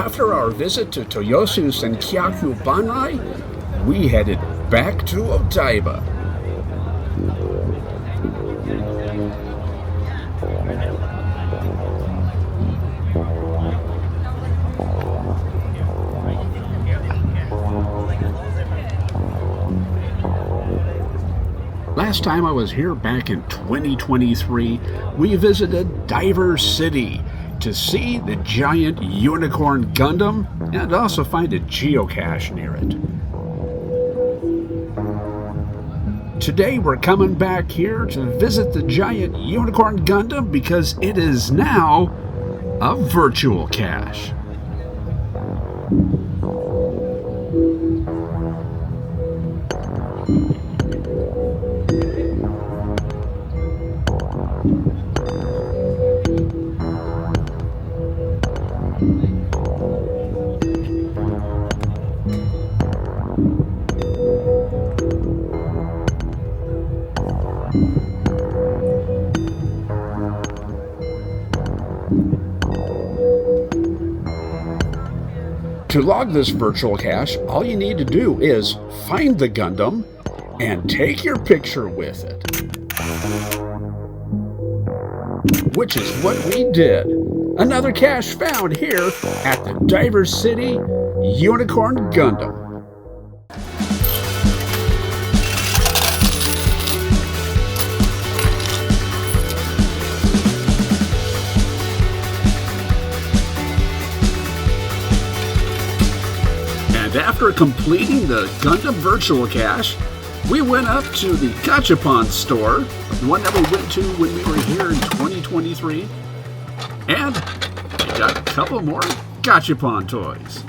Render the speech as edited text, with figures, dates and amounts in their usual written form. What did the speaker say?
after our visit to Toyosu Senkyaku Banrai, we headed back to Odaiba. Last time I was here back in 2023, we visited Diver City to see the giant Unicorn Gundam and also find a geocache near it. Today we're coming back here to visit the giant Unicorn Gundam because it is now a virtual cache. To log this virtual cache, all you need to do is find the Gundam and take your picture with it. Which is what we did. Another cache found here at the Diver City Unicorn Gundam. And after completing the Gundam virtual cache, we went up to the Gachapon store, the one that we went to when we were here in 2023, and we got a couple more Gachapon toys.